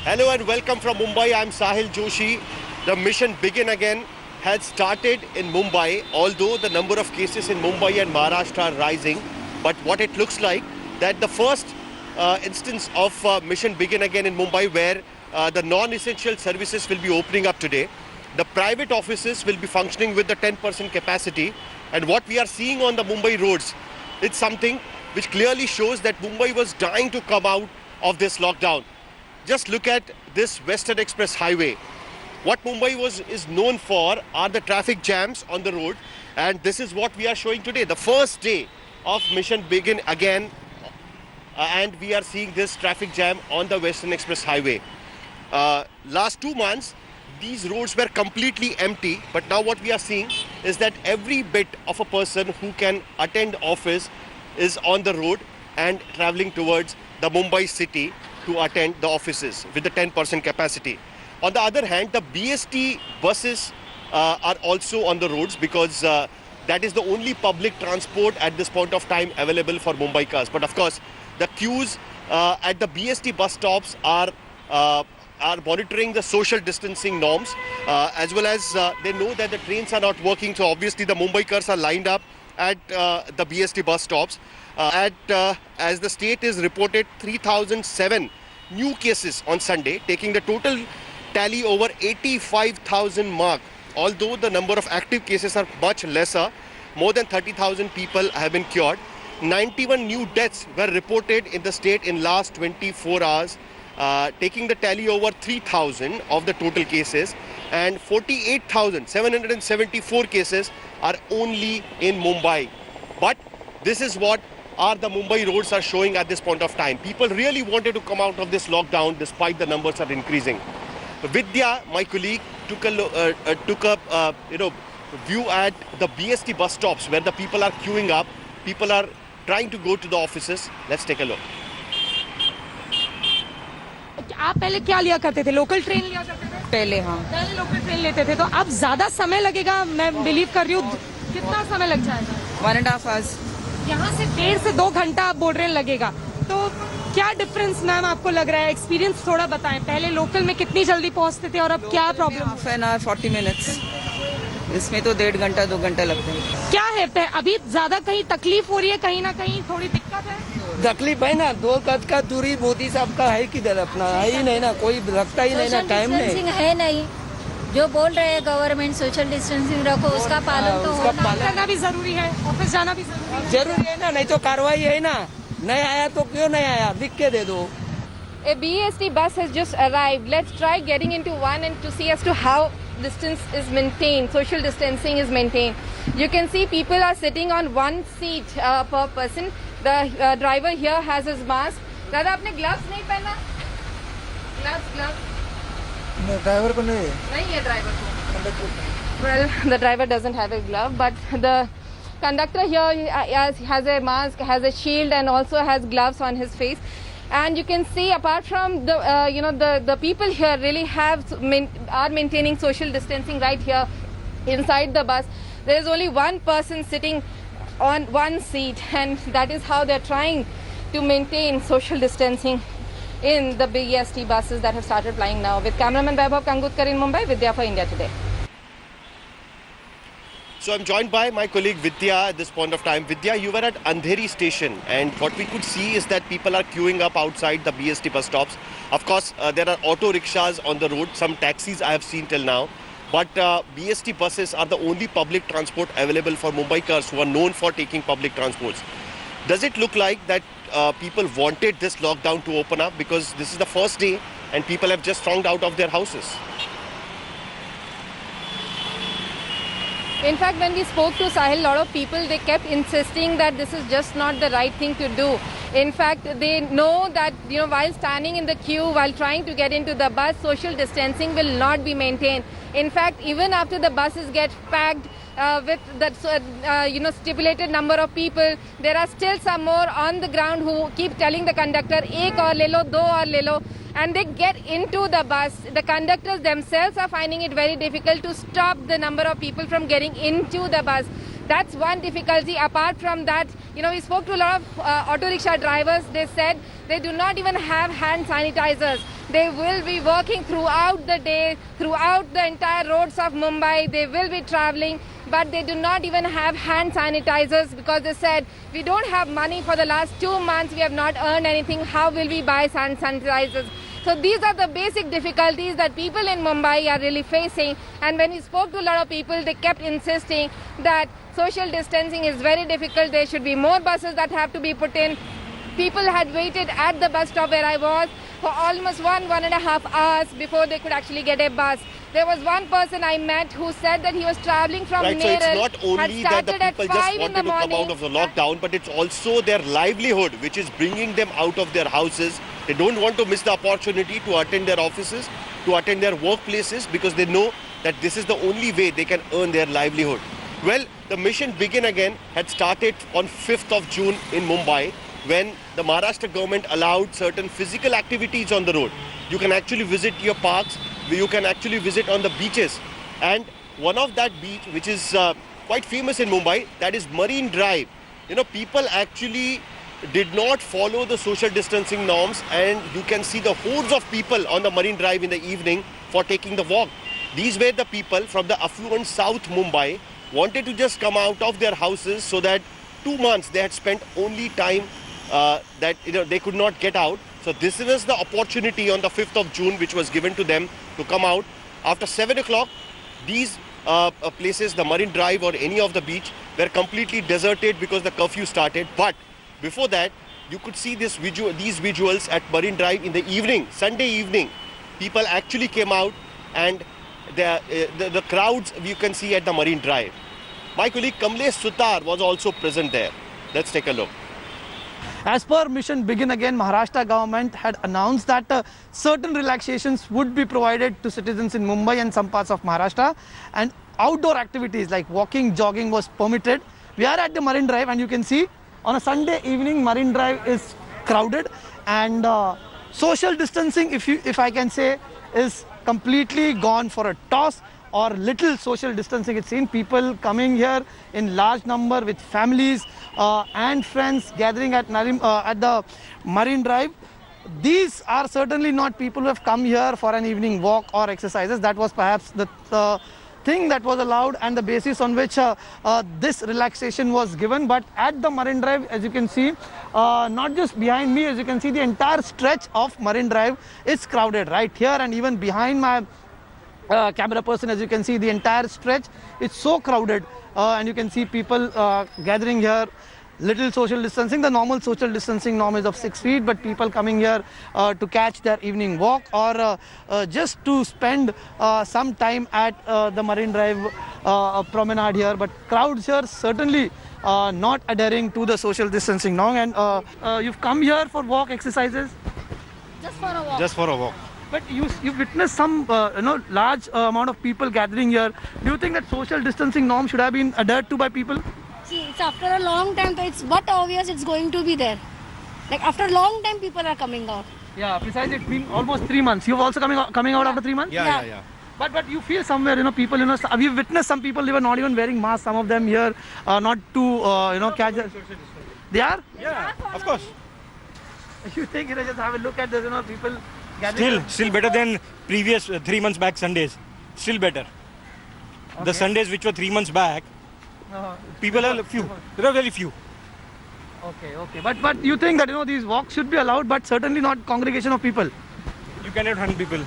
Hello and welcome from Mumbai. I'm Sahil Joshi. The mission Begin Again has started in Mumbai, although the number of cases in Mumbai and Maharashtra are rising. But what it looks like that the first instance of mission Begin Again in Mumbai, where the non-essential services will be opening up today. The private offices will be functioning with the 10% capacity. And what we are seeing on the Mumbai roads, it's something which clearly shows that Mumbai was dying to come out of this lockdown. Just look at this Western Express highway. What Mumbai is known for are the traffic jams on the road, and this is what we are showing today, the first day of mission Begin Again, and we are seeing this traffic jam on the Western Express highway. Last 2 months, these roads were completely empty, but now what we are seeing is that every bit of a person who can attend office is on the road and traveling towards the Mumbai city to attend the offices with the 10% capacity. On the other hand, the BST buses are also on the roads because that is the only public transport at this point of time available for Mumbaikas. But of course, the queues at the BST bus stops are monitoring the social distancing norms, as well as they know that the trains are not working. So obviously the Mumbaikars are lined up at the BST bus stops. As the state is reported 3,007 new cases on Sunday, taking the total tally over 85,000 mark. Although the number of active cases are much lesser, more than 30,000 people have been cured. 91 new deaths were reported in the state in last 24 hours, taking the tally over 3,000 of the total cases, and 48,774 cases are only in Mumbai. But this is what the Mumbai roads are showing at this point of time. People really wanted to come out of this lockdown despite the numbers are increasing. Vidya, my colleague, took a view at the BST bus stops where the people are queuing up. People are trying to go to the offices. Let's take a look. आप पहले क्या लिया करते थे? Local train लिया करते थे पहले? हाँ, पहले लोकल ट्रेन लेते थे, तो अब ज्यादा समय लगेगा, मैं बिलीव कर रही हूँ। कितना समय लग जाएगा? 1.5 hours। यहाँ से 1.5 से 2 घंटा आप बोल रहे हैं लगेगा, तो क्या डिफरेंस मैम आपको लग रहा है? एक्सपीरियंस थोड़ा बताएं। पहले लोकल में कितनी जल्दी पहुँचते थे और अब क्या प्रॉब्लम? 1/2 hour 40 minutes। इसमें तो 1.5 घंटा 2 घंटे लगते हैं। क्या है अभी ज्यादा कहीं तकलीफ हो रही है, कहीं ना कहीं थोड़ी दिक्कत है? तकलीफ है ना, 2 गज का दूरी मोदी साहब का है किधर, अपना है ही नहीं ना, कोई रखता ही नहीं ना, टाइम नहीं है नहीं। जो बोल रहे हैं गवर्नमेंट सोशल डिस्टेंसिंग रखो, उसका पालन तो करना भी जरूरी है, ऑफिस जाना भी जरूरी है ना, नहीं तो कार्रवाई है ना। नहीं आया तो क्यों नहीं आया, लिख के दे दो। A BST bus has just arrived. Let's try getting into one and to see as to how distance is maintained, social distancing is maintained. You can see people are sitting on one seat per person. The driver here has his mask. दादा आपने gloves नहीं पहना? Gloves? Driver को नहीं है driver को. Well, the driver doesn't have a glove, but the conductor here has a mask, has a shield, and also has gloves on his face. And you can see, apart from the people here really are maintaining social distancing right here inside the bus. There is only one person sitting on one seat, and that is how they're trying to maintain social distancing in the BST buses that have started flying now. With cameraman Vaibhav Kangutkar in Mumbai, Vidya for India Today. So I'm joined by my colleague Vidya at this point of time. Vidya, you were at Andheri station, and what we could see is that people are queuing up outside the BST bus stops. Of course, there are auto rickshaws on the road, some taxis I have seen till now. But BST buses are the only public transport available for Mumbaikars who are known for taking public transports. Does it look like that people wanted this lockdown to open up because this is the first day and people have just thronged out of their houses? In fact, when we spoke to Sahil, a lot of people, they kept insisting that this is just not the right thing to do. In fact, they know that, while standing in the queue, while trying to get into the bus, social distancing will not be maintained. In fact, even after the buses get packed with that, stipulated number of people, there are still some more on the ground who keep telling the conductor, ek aur le lo, do aur le lo. And they get into the bus. The conductors themselves are finding it very difficult to stop the number of people from getting into the bus. That's one difficulty. Apart from that, we spoke to a lot of auto rickshaw drivers. They said they do not even have hand sanitizers. They will be working throughout the day, throughout the entire roads of Mumbai. They will be traveling, but they do not even have hand sanitizers because they said, we don't have money for the last 2 months. We have not earned anything. How will we buy hand sanitizers? So these are the basic difficulties that people in Mumbai are really facing. And when we spoke to a lot of people, they kept insisting that social distancing is very difficult. There should be more buses that have to be put in. People had waited at the bus stop where I was for almost 1.5 hours before they could actually get a bus. There was one person I met who said that he was traveling from Right, so Neral. it's not only that the people just wanted to come out of the lockdown, but it's also their livelihood which is bringing them out of their houses. They don't want to miss the opportunity to attend their offices, to attend their workplaces, because they know that this is the only way they can earn their livelihood. Well, the mission Begin Again had started on 5th of June in Mumbai, when the Maharashtra government allowed certain physical activities on the road. You can actually visit your parks, you can actually visit on the beaches. And one of that beach, which is quite famous in Mumbai, that is Marine Drive. People actually did not follow the social distancing norms, and you can see the hordes of people on the Marine Drive in the evening for taking the walk. These were the people from the affluent South Mumbai, wanted to just come out of their houses so that 2 months they had spent only time that they could not get out. So this was the opportunity on the 5th of June which was given to them to come out. After 7 o'clock, these places, the Marine Drive or any of the beach, were completely deserted because the curfew started. But before that, you could see these visuals at Marine Drive in the evening, Sunday evening. People actually came out, and the crowds you can see at the Marine Drive. My colleague Kamlesh Sutar was also present there. Let's take a look. As per Mission Begin Again, Maharashtra government had announced that certain relaxations would be provided to citizens in Mumbai and some parts of Maharashtra, and outdoor activities like walking, jogging was permitted. We are at the Marine Drive, and you can see on a Sunday evening Marine Drive is crowded, and social distancing, if I can say, is completely gone for a toss, or little social distancing. It's seen people coming here in large number with families and friends gathering at the Marine Drive. These are certainly not people who have come here for an evening walk or exercises. That was perhaps the thing that was allowed and the basis on which this relaxation was given. But at the Marine Drive, as you can see, not just behind me, as you can see, the entire stretch of Marine Drive is crowded right here, and even behind my camera person, as you can see, the entire stretch is so crowded, and you can see people gathering here. Little social distancing. The normal social distancing norm is of 6 feet, but people coming here to catch their evening walk, or just to spend some time at the Marine Drive promenade here. But crowds here certainly not adhering to the social distancing norm. And you've come here for walk exercises? Just for a walk. Just for a walk. But you witnessed some large amount of people gathering here. Do you think that social distancing norm should have been adhered to by people? See, it's after a long time, so it's but obvious it's going to be there. Like after a long time, people are coming out. Yeah, precisely. It's been almost 3 months. You've also coming out after 3 months? Yeah. But you feel somewhere, people, we've witnessed some people, they were not even wearing masks. Some of them here, not to, catch. They are? Yeah, of course. You think, just have a look at this, people gathering. Still better than previous 3 months back Sundays. Still better. Okay. The Sundays which were 3 months back, people are few. There are very few. Okay. But you think that, these walks should be allowed, but certainly not congregation of people. You cannot hunt people.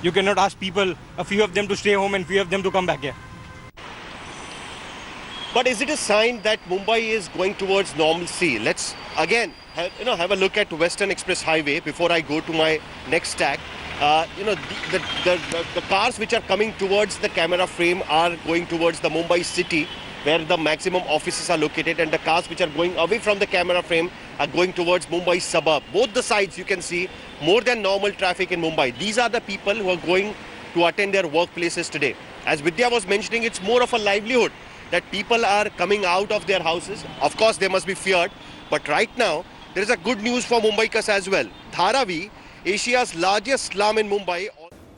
You cannot ask people, a few of them to stay home and few of them to come back here. But is it a sign that Mumbai is going towards normalcy? Let's again have a look at Western Express Highway before I go to my next stack. The cars which are coming towards the camera frame are going towards the Mumbai city, where the maximum offices are located, and the cars which are going away from the camera frame are going towards Mumbai suburb. Both the sides you can see more than normal traffic in Mumbai. These are the people who are going to attend their workplaces today. As Vidya was mentioning, it's more of a livelihood that people are coming out of their houses. Of course, they must be feared, but right now there is a good news for Mumbaikas as well. Dharavi, Asia's largest slum in Mumbai.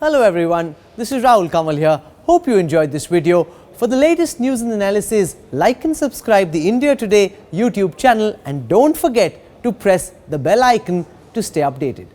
Hello everyone, this is Rahul Kamal here. Hope you enjoyed this video. For the latest news and analysis, like and subscribe the India Today YouTube channel and don't forget to press the bell icon to stay updated.